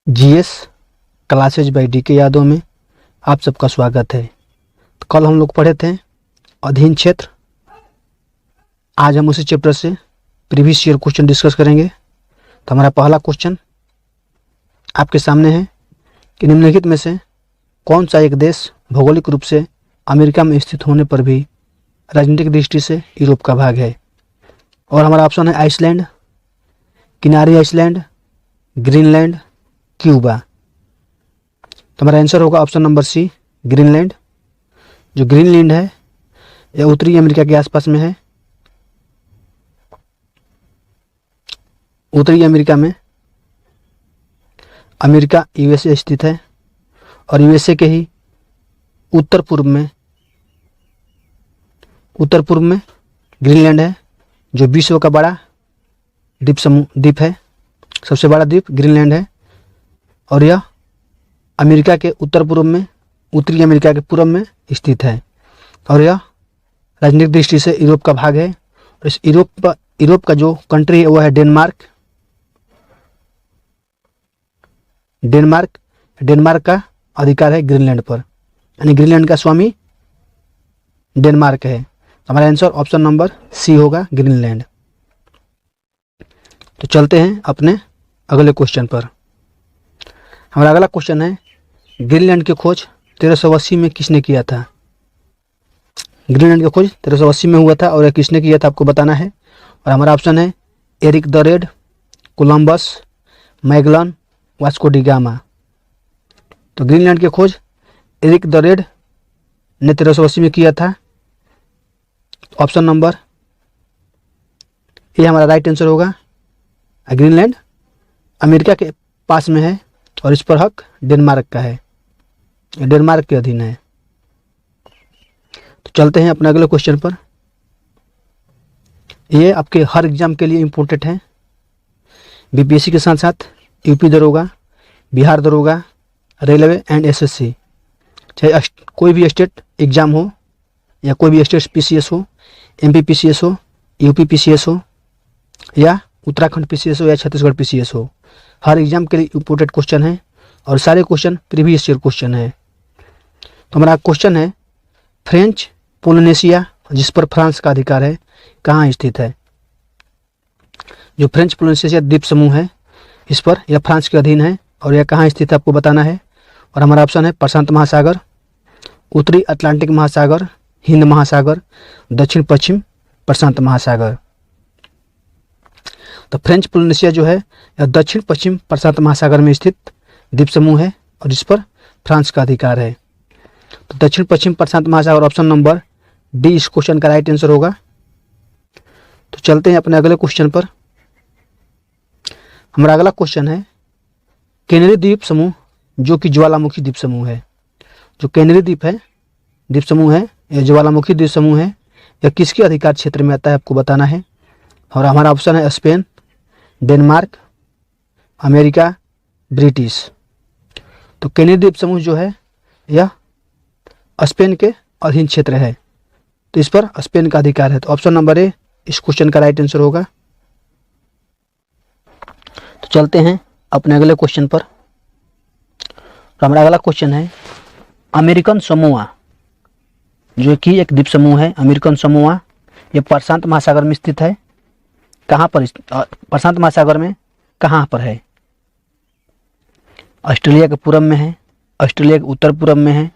GS classes by DK Yadav में आप सबका स्वागत है। तो कल हम लोग पढ़े थे अधीन क्षेत्र। आज हम उसी चैप्टर से प्रीवियस ईयर क्वेश्चन डिस्कस करेंगे। तो हमारा पहला क्वेश्चन आपके सामने है कि निम्नलिखित में से कौन सा एक देश भौगोलिक रूप से अमेरिका में स्थित होने पर भी राजनीतिक दृष्टि से यूरोप का भाग है। और हमारा ऑप्शन है आइसलैंड, किनारी आइसलैंड, ग्रीनलैंड, क्यूबा। तो हमारा आंसर होगा ऑप्शन नंबर सी, ग्रीनलैंड। जो ग्रीनलैंड है यह उत्तरी अमेरिका के आसपास में है। उत्तरी अमेरिका में अमेरिका यूएसए स्थित है और यूएसए के ही उत्तर पूर्व में ग्रीनलैंड है, जो विश्व का बड़ा द्वीप है। सबसे बड़ा द्वीप ग्रीनलैंड है और यह अमेरिका के उत्तर पूर्व में, उत्तरी अमेरिका के पूर्व में स्थित है। और यह राजनीतिक दृष्टि से यूरोप का भाग है। और इस यूरोप का जो कंट्री है वह है डेनमार्क। डेनमार्क का अधिकार है ग्रीनलैंड पर, यानी ग्रीनलैंड का स्वामी डेनमार्क है। हमारा आंसर ऑप्शन नंबर सी होगा, ग्रीनलैंड। तो चलते हैं अपने अगले क्वेश्चन पर। हमारा अगला क्वेश्चन है ग्रीनलैंड की खोज 1380 में किसने किया था। ग्रीनलैंड की खोज 1380 में हुआ था और यह किसने किया था आपको बताना है। और हमारा ऑप्शन है Eric the red, Columbus, Magellan, Vasco da Gama. तो ग्रीनलैंड की खोज एरिक द रेड ने 1380 में किया था। ऑप्शन नंबर ये हमारा राइट आंसर होगा। ग्रीनलैंड अमेरिका के पास में है और इस पर हक डेनमार्क का है, डेनमार्क के अधीन है। तो चलते हैं अपने अगले क्वेश्चन पर। ये आपके हर एग्जाम के लिए इम्पोर्टेंट है, बीपीएससी के साथ साथ यूपी दरोगा, बिहार दरोगा, रेलवे एंड एसएससी। चाहे कोई भी स्टेट एग्जाम हो या कोई भी स्टेट पीसीएस हो, एमपी पीसीएस हो, यूपी पीसीएस हो या उत्तराखंड पीसीएस हो या छत्तीसगढ़ पीसीएस हो, हर एग्जाम के लिए इम्पोर्टेंट क्वेश्चन है और सारे क्वेश्चन प्रीवियस ईयर क्वेश्चन है। तो हमारा क्वेश्चन है फ्रेंच पोलिनेशिया, जिस पर फ्रांस का अधिकार है, कहाँ स्थित है। जो फ्रेंच पोलिनेशिया द्वीप समूह है इस पर, यह फ्रांस के अधीन है और यह कहाँ स्थित है आपको बताना है। और हमारा ऑप्शन है प्रशांत महासागर, उत्तरी अटलांटिक महासागर, हिंद महासागर, दक्षिण पश्चिम प्रशांत महासागर। तो फ्रेंच पोलिनेशिया जो है यह दक्षिण पश्चिम प्रशांत महासागर में स्थित द्वीप समूह है और इस पर फ्रांस का अधिकार है। तो दक्षिण पश्चिम प्रशांत महासागर, ऑप्शन नंबर डी इस क्वेश्चन का राइट आंसर होगा। तो चलते हैं अपने अगले क्वेश्चन पर। हमारा अगला क्वेश्चन है कैनरी द्वीप समूह, जो कि ज्वालामुखी द्वीप समूह है। जो कैनरी द्वीप समूह है, यह ज्वालामुखी द्वीप समूह है, यह किसके अधिकार क्षेत्र में आता है आपको बताना है। और हमारा ऑप्शन है स्पेन, डेनमार्क, अमेरिका, ब्रिटिश। तो कैनरी द्वीप समूह जो है यह स्पेन के अधीन क्षेत्र है, तो इस पर स्पेन का अधिकार है। तो ऑप्शन नंबर ए इस क्वेश्चन का राइट आंसर होगा। तो चलते हैं अपने अगले क्वेश्चन पर। तो हमारा अगला क्वेश्चन है अमेरिकन समोआ, जो कि एक द्वीप समूह है। अमेरिकन समोआ यह प्रशांत महासागर में स्थित है। कहाँ पर, प्रशांत महासागर में कहाँ पर है। ऑस्ट्रेलिया के पूर्व में है, ऑस्ट्रेलिया के उत्तर पूर्व में है,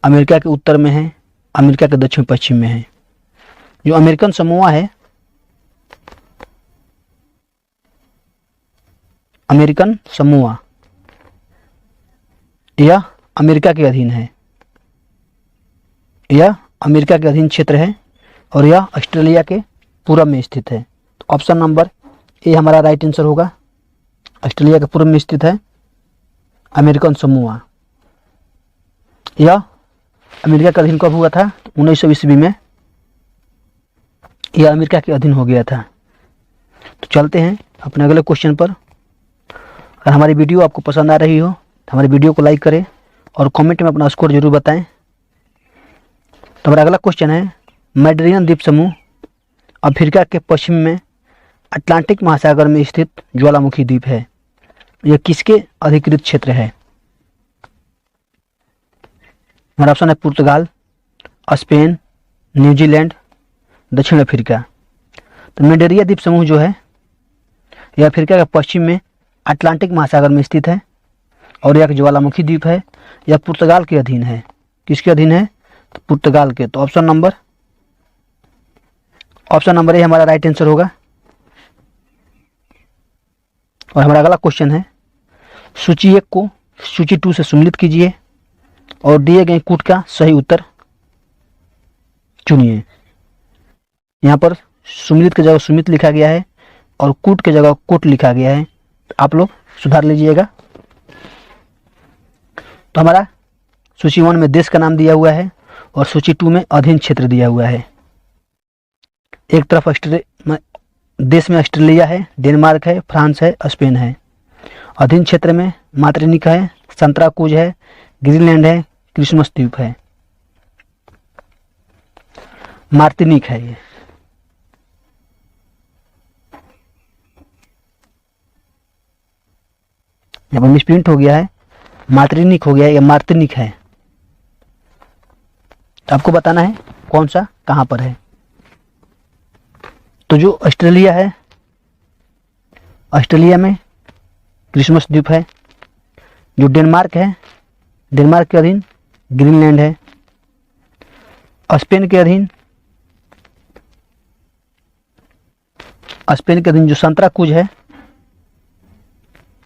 अमेरिका के उत्तर में है, अमेरिका के दक्षिण पश्चिम में है। जो अमेरिकन समोआ है, अमेरिकन समोआ यह अमेरिका के अधीन है, यह अमेरिका के अधीन क्षेत्र है और यह ऑस्ट्रेलिया के पूर्व में स्थित है। तो ऑप्शन नंबर ए हमारा राइट आंसर होगा। ऑस्ट्रेलिया के पूर्व में स्थित है अमेरिकन समोआ। यह अमेरिका के अधीन कब हुआ था, 1900 ईस्वी में यह अमेरिका के अधीन हो गया था। तो चलते हैं अपने अगले क्वेश्चन पर। अगर हमारी वीडियो आपको पसंद आ रही हो तो हमारी वीडियो को लाइक करें और कमेंट में अपना स्कोर जरूर बताएं। तो हमारा अगला क्वेश्चन है मैडरियन द्वीप समूह अफ्रीका के पश्चिम में अटलांटिक महासागर में स्थित ज्वालामुखी द्वीप है। यह किसके अधिकृत क्षेत्र है? हमारा ऑप्शन है पुर्तगाल, स्पेन, न्यूजीलैंड, दक्षिण अफ्रीका। तो मेडेरिया द्वीप समूह जो है यह अफ्रीका के पश्चिम में अटलांटिक महासागर में स्थित है और यह एक ज्वालामुखी द्वीप है। यह पुर्तगाल के अधीन है। किसके अधीन है? तो पुर्तगाल के। तो ऑप्शन नंबर ए हमारा राइट आंसर होगा। और हमारा अगला क्वेश्चन है, सूची 1 को सूची 2 से सम्मिलित कीजिए और दिए गए कूट का सही उत्तर चुनिए। यहाँ पर सम्मिलित की जगह सुमित लिखा गया है और कूट की जगह कोट लिखा गया है, तो आप लोग सुधार लीजिएगा। तो हमारा सूची 1 में देश का नाम दिया हुआ है और सूची 2 में अधीन क्षेत्र दिया हुआ है। एक तरफ देश में ऑस्ट्रेलिया है, डेनमार्क है, फ्रांस है, स्पेन है। अधीन क्षेत्र में मार्टिनिका है, संतराकूज है, ग्रीनलैंड है, क्रिसमस द्वीप है। मार्टिनिक है ये। यहाँ पर मिसप्रिंट हो गया है, मार्टिनिक हो गया है, या मार्टिनिक है। तो आपको बताना है कौन सा कहां पर है। तो जो ऑस्ट्रेलिया है, ऑस्ट्रेलिया में क्रिसमस द्वीप है। जो डेनमार्क है, डेनमार्क के अधीन ग्रीनलैंड है। स्पेन के अधीन जो संतराकुंज है,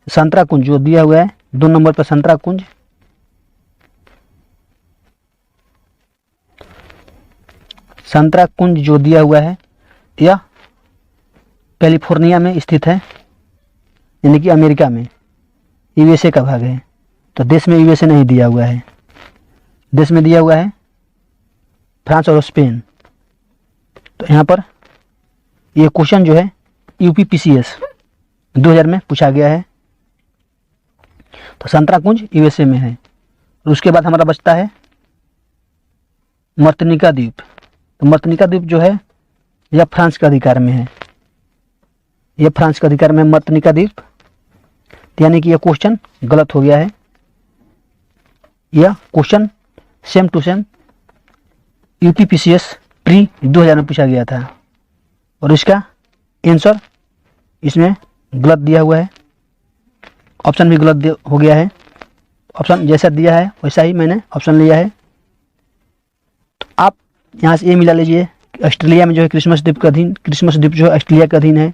संतराकुंज जो दिया हुआ है 2 नंबर पर संतराकुंज, संतराकुंज जो दिया हुआ है यह कैलिफोर्निया में स्थित है, यानी कि अमेरिका में, यूएसए का भाग है। तो देश में यूएसए नहीं दिया हुआ है, देश में दिया हुआ है फ्रांस और स्पेन। तो यहाँ पर ये क्वेश्चन जो है यूपीपीसीएस 2000 में पूछा गया है। तो संतराकुंज यूएसए में है। और उसके बाद हमारा बचता है मार्टिनिका द्वीप। तो मार्टिनिका द्वीप जो है यह फ्रांस के अधिकार में है, यह फ्रांस के अधिकार में मार्टिनिका द्वीप। यानी कि यह क्वेश्चन गलत हो गया है। यह question same to same UPPCS pre 2000 में पूछा गया था और इसका आंसर इसमें गलत दिया हुआ है। ऑप्शन भी गलत हो गया है। ऑप्शन जैसा दिया है वैसा ही मैंने ऑप्शन लिया है। तो आप यहाँ से ये मिला लीजिए, ऑस्ट्रेलिया में जो है क्रिसमस द्वीप के अधीन, क्रिसमस द्वीप जो है ऑस्ट्रेलिया के अधीन है,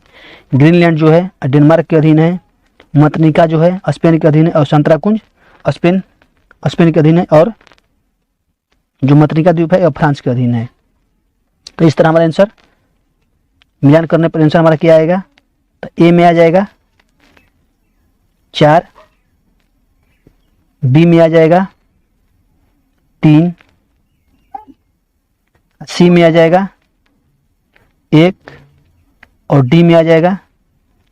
ग्रीनलैंड जो है डेनमार्क के अधीन है, मार्टिनिका जो है स्पेन के अधीन है और संतराकुंज स्पेन के अधीन है, और जो मार्टिनिका द्वीप है वह फ्रांस के अधीन है। तो इस तरह हमारा आंसर मिलान करने पर आंसर हमारा क्या आएगा? तो ए में आ जाएगा 4, बी में आ जाएगा 3, सी में आ जाएगा 1 और डी में आ जाएगा,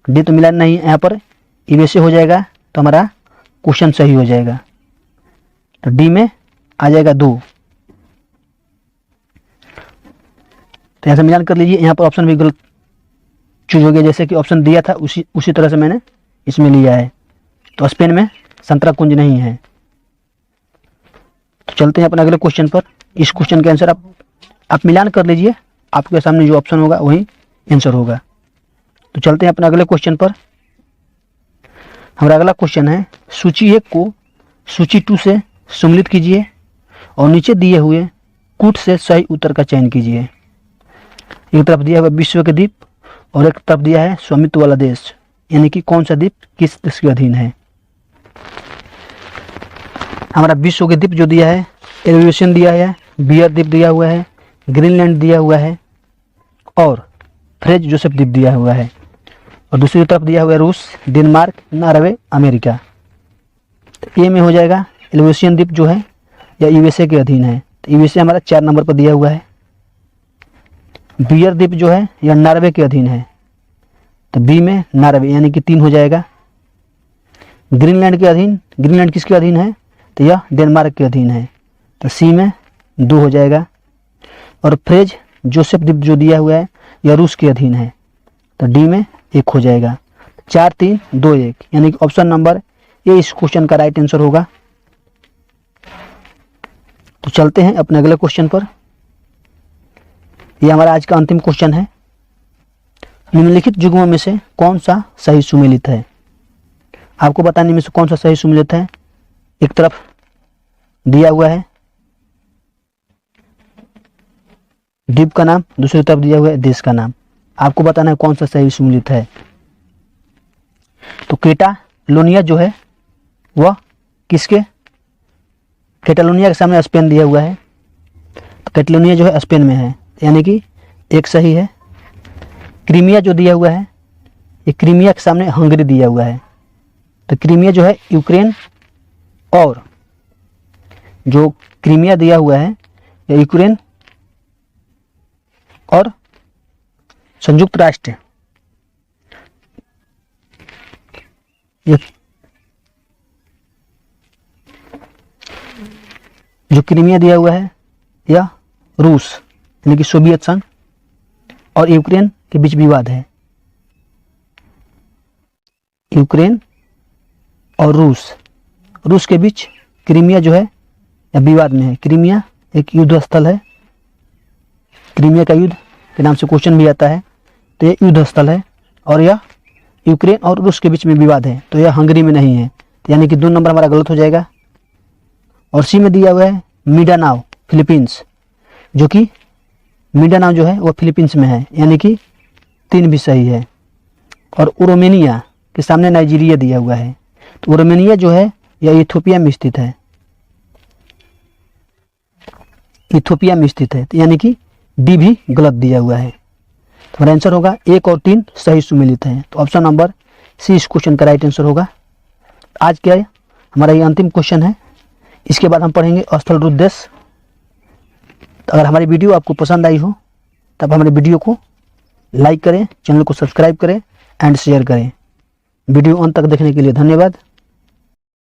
डी तो मिलान नहीं है यहाँ पर, यूएसए हो जाएगा। तो हमारा क्वेश्चन सही हो जाएगा। तो डी में आ जाएगा 2। तो यहाँ से मिलान कर लीजिए। यहाँ पर ऑप्शन भी गलत चूज हो गया, जैसे कि ऑप्शन दिया था उसी तरह से मैंने इसमें लिया है। तो स्पेन में संतराकुंज नहीं है। तो चलते हैं अपने अगले क्वेश्चन पर। इस क्वेश्चन के आंसर आप मिलान कर लीजिए, आपके सामने जो ऑप्शन होगा वही आंसर होगा। तो चलते हैं अपने अगले क्वेश्चन पर। हमारा अगला क्वेश्चन है, सूची 1 को सूची 2 से सम्मिलित कीजिए और नीचे दिए हुए कूट से सही उत्तर का चयन कीजिए। एक तरफ दिया हुआ विश्व के द्वीप और एक तरफ दिया है स्वामित्व वाला देश, यानी कि कौन सा द्वीप किस देश के अधीन है। हमारा विश्व के द्वीप जो दिया है, एल्यूशन दिया है, बियर द्वीप दिया हुआ है, ग्रीनलैंड दिया हुआ है और फ्रेज जोसेफ द्वीप दिया हुआ है। और दूसरी तरफ दिया हुआ है रूस, डेनमार्क, नॉर्वे, अमेरिका। तो ए में हो जाएगा एल्यूशन द्वीप जो है या यूएसए के अधीन है। तो यूएसए हमारा 4 नंबर पर दिया हुआ है। बियर द्वीप जो है यह नॉर्वे के अधीन है, तो बी में नॉर्वे यानी कि 3 हो जाएगा। ग्रीनलैंड के अधीन, ग्रीनलैंड किसके अधीन है? तो यह डेनमार्क के अधीन है, तो सी में 2 हो जाएगा। और फ्रेज जोसेफ द्वीप जो दिया हुआ है यह रूस के अधीन है, तो डी में 1 हो जाएगा। 4 3 2 1, यानी कि ऑप्शन नंबर ए इस क्वेश्चन का राइट आंसर होगा। तो चलते हैं अपने अगले क्वेश्चन पर। यह हमारा आज का अंतिम क्वेश्चन है। निम्नलिखित युग्मों में से कौन सा सही सुमेलित है? आपको बताने में से कौन सा सही सुमेलित है। एक तरफ दिया हुआ है द्वीप का नाम, दूसरी तरफ दिया हुआ है देश का नाम। आपको बताना है कौन सा सही सुमेलित है। तो कैटालोनिया जो है वह किसके, कैटालोनिया के सामने स्पेन दिया हुआ है, तो कैटालोनिया जो है स्पेन में है, यानी कि एक सही है। क्रीमिया जो दिया हुआ है, ये क्रीमिया के सामने हंगरी दिया हुआ है, तो क्रीमिया जो है यूक्रेन, और जो क्रीमिया दिया हुआ है ये यूक्रेन और संयुक्त राष्ट्र, ये जो क्रीमिया दिया हुआ है यह रूस यानी कि सोवियत संघ और यूक्रेन के बीच विवाद है। यूक्रेन और रूस के बीच क्रीमिया जो है यह विवाद में है। क्रीमिया एक युद्ध स्थल है, क्रीमिया का युद्ध के नाम से क्वेश्चन भी आता है, तो यह युद्ध स्थल है और यह यूक्रेन और रूस के बीच में विवाद है, तो यह हंगरी में नहीं है, यानी कि 2 नंबर हमारा गलत हो जाएगा। और सी में दिया हुआ है मिंडानाओ फिलीपींस, जो कि मिंडानाओ जो है वो फिलीपींस में है, यानी कि 3 भी सही है। और रोमेनिया के सामने नाइजीरिया दिया हुआ है, तो रोमेनिया जो है यह इथियोपिया में स्थित है, इथियोपिया में स्थित है, यानी कि डी भी गलत दिया हुआ है। तो हमारा आंसर होगा 1 और 3 सही सुमेलित हैं, तो ऑप्शन नंबर सी इस क्वेश्चन का राइट आंसर होगा। आज क्या है हमारा ये अंतिम क्वेश्चन है, इसके बाद हम पढ़ेंगे स्थल रुद्ध देश। तो अगर हमारी वीडियो आपको पसंद आई हो तब हमारे वीडियो को लाइक करें, चैनल को सब्सक्राइब करें एंड शेयर करें। वीडियो अंत तक देखने के लिए धन्यवाद।